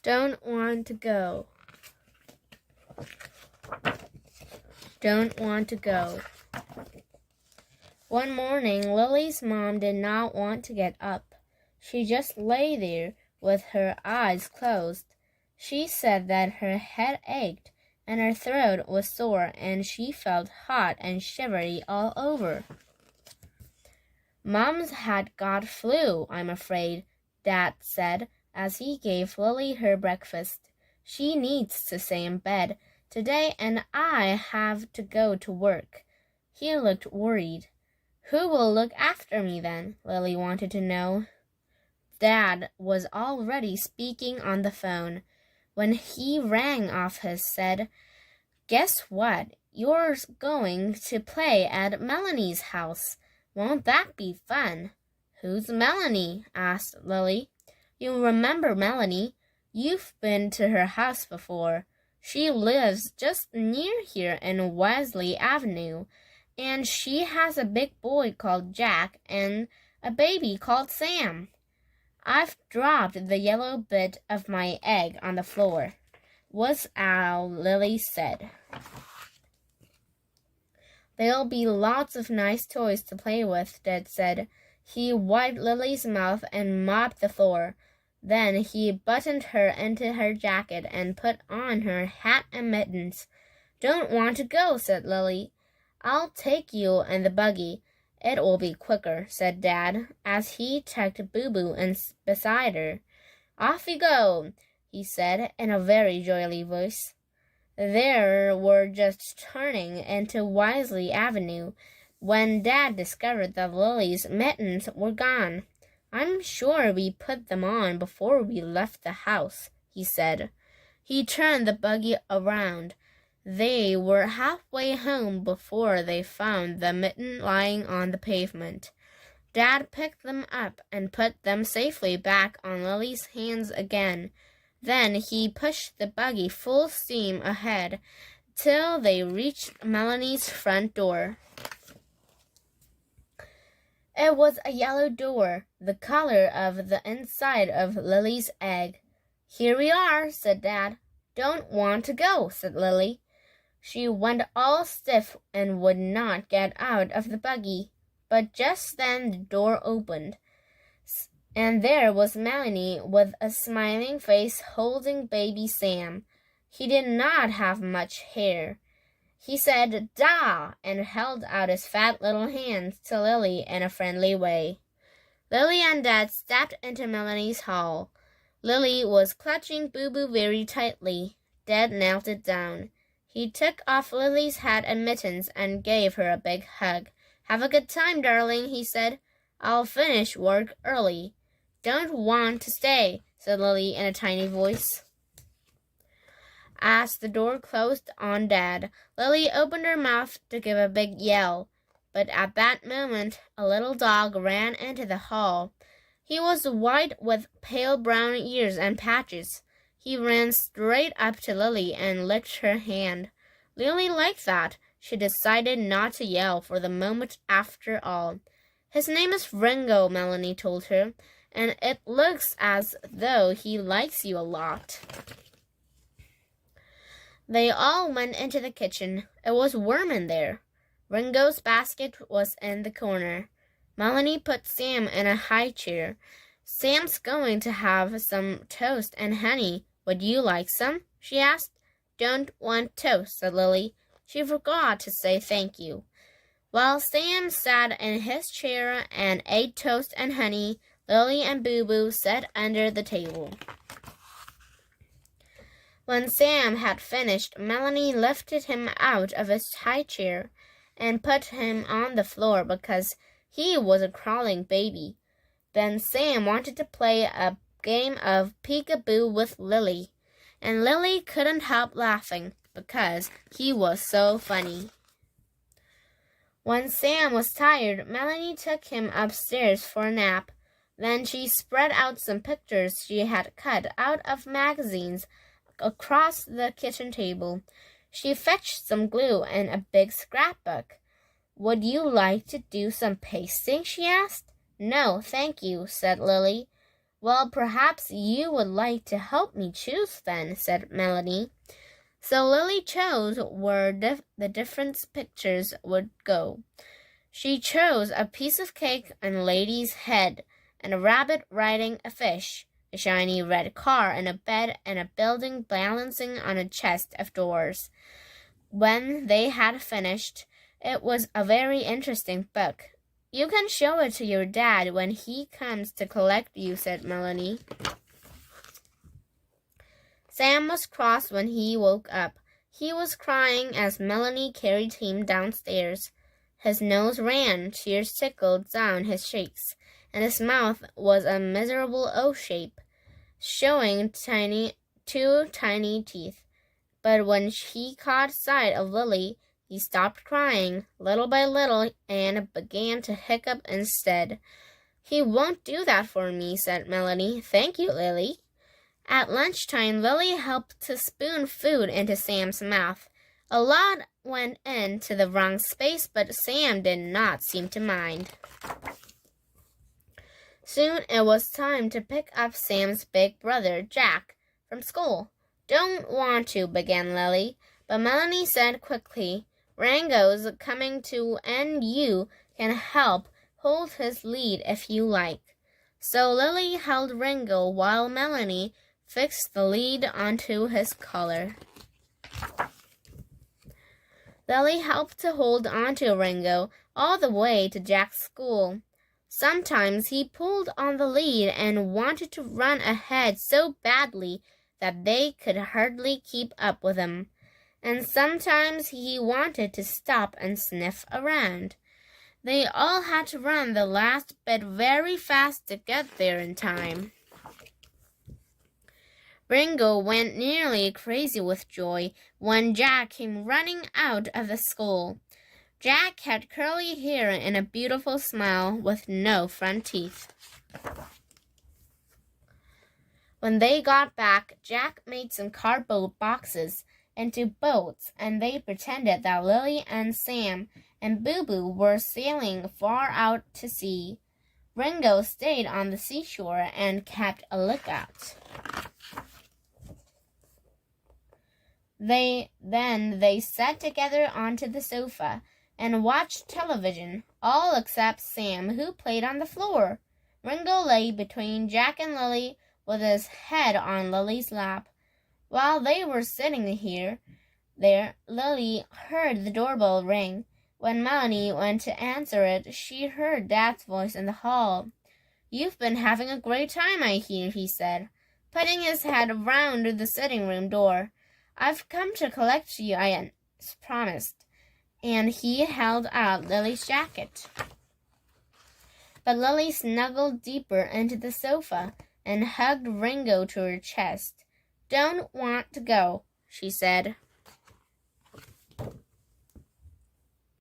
Don't want to go. Don't want to go. One morning, Lily's mom did not want to get up. She just lay there with her eyes closed. She said that her head ached and her throat was sore and she felt hot and shivery all over. Mom's had got flu, I'm afraid, Dad said as he gave Lily her breakfast. She needs to stay in bed today and I have to go to work. He looked worried. Who will look after me then? Lily wanted to know. Dad was already speaking on the phone. When he rang off said, "Guess what? You're going to play at Melanie's house. Won't that be fun?" "Who's Melanie?" asked Lily. "You'll remember Melanie. You've been to her house before. She lives just near here in Wesley Avenue, and she has a big boy called Jack and a baby called Sam. I've dropped the yellow bit of my egg on the floor," was all Lily said. "There'll be lots of nice toys to play with," Dad said. He wiped Lily's mouth and mopped the floor. Then he buttoned her into her jacket and put on her hat and mittens. "Don't want to go," said Lily. "I'll take you in the buggy. It will be quicker," said Dad, as he tucked Boo-Boo in beside her. "Off you go," he said in a very jolly voice. They were just turning into Wesley Avenue when Dad discovered that Lily's mittens were gone. "I'm sure we put them on before we left the house," he said. He turned the buggy around. They were halfway home before they found the mitten lying on the pavement. Dad picked them up and put them safely back on Lily's hands again. Then he pushed the buggy full steam ahead till they reached Melanie's front door. It was a yellow door, the color of the inside of Lily's egg. "Here we are," said Dad. "Don't want to go," said Lily. She went all stiff and would not get out of the buggy. But just then the door opened, and there was Melanie with a smiling face holding baby Sam. He did not have much hair. He said, "Da!" and held out his fat little hands to Lily in a friendly way. Lily and Dad stepped into Melanie's hall. Lily was clutching Boo-Boo very tightly. Dad knelt it down. He took off Lily's hat and mittens and gave her a big hug. "Have a good time, darling," he said. "I'll finish work early." "Don't want to stay," said Lily in a tiny voice. As the door closed on Dad, Lily opened her mouth to give a big yell. But at that moment, a little dog ran into the hall. He was white with pale brown ears and patches. He ran straight up to Lily and licked her hand. Lily liked that. She decided not to yell for the moment after all. "His name is Ringo," Melanie told her, "and it looks as though he likes you a lot." They all went into the kitchen. It was warm in there. Ringo's basket was in the corner. Melanie put Sam in a high chair. "Sam's going to have some toast and honey. Would you like some?" she asked. "Don't want toast," said Lily. She forgot to say thank you. While Sam sat in his chair and ate toast and honey, Lily and Boo-Boo sat under the table. When Sam had finished, Melanie lifted him out of his high chair and put him on the floor because he was a crawling baby. Then Sam wanted to play a game of peek-a-boo with Lily, and Lily couldn't help laughing because he was so funny. When Sam was tired, Melanie took him upstairs for a nap. Then she spread out some pictures she had cut out of magazines across the kitchen table. She fetched some glue and a big scrapbook. "Would you like to do some pasting?" she asked. "No, thank you," said Lily. Well, perhaps you would like to help me choose then, said Melanie. So Lily chose where the different pictures would go. She chose a piece of cake and a lady's head, and a rabbit riding a fish, a shiny red car, and a bed, and a building balancing on a chest of drawers. When they had finished, it was a very interesting book. You can show it to your dad when he comes to collect you, said Melanie. Sam was cross when he woke up. He was crying as Melanie carried him downstairs. His nose ran, tears trickled down his cheeks, and his mouth was a miserable O shape, showing two tiny teeth. But when he caught sight of Lily, he stopped crying, little by little, and began to hiccup instead. He won't do that for me, said Melanie. Thank you, Lily. At lunchtime, Lily helped to spoon food into Sam's mouth. A lot went into the wrong space, but Sam did not seem to mind. Soon it was time to pick up Sam's big brother, Jack, from school. Don't want to, began Lily, but Melanie said quickly, Rango's coming too, and you can help hold his lead if you like. So Lily held Ringo while Melanie fixed the lead onto his collar. Lily helped to hold onto Ringo all the way to Jack's school. Sometimes he pulled on the lead and wanted to run ahead so badly that they could hardly keep up with him, and sometimes he wanted to stop and sniff around. They all had to run the last bit very fast to get there in time. Ringo went nearly crazy with joy when Jack came running out of the school. Jack had curly hair and a beautiful smile with no front teeth. When they got back, Jack made some cardboard boxes into boats, and they pretended that Lily and Sam and Boo Boo were sailing far out to sea. Ringo stayed on the seashore and kept a lookout. They sat together onto the sofa and watched television, all except Sam, who played on the floor. Ringo lay between Jack and Lily with his head on Lily's lap. While they were sitting there, Lily heard the doorbell ring. When Melanie went to answer it, she heard Dad's voice in the hall. You've been having a great time, I hear, he said, putting his head round the sitting room door. I've come to collect you, I promised, and he held out Lily's jacket. But Lily snuggled deeper into the sofa and hugged Ringo to her chest. Don't want to go, she said.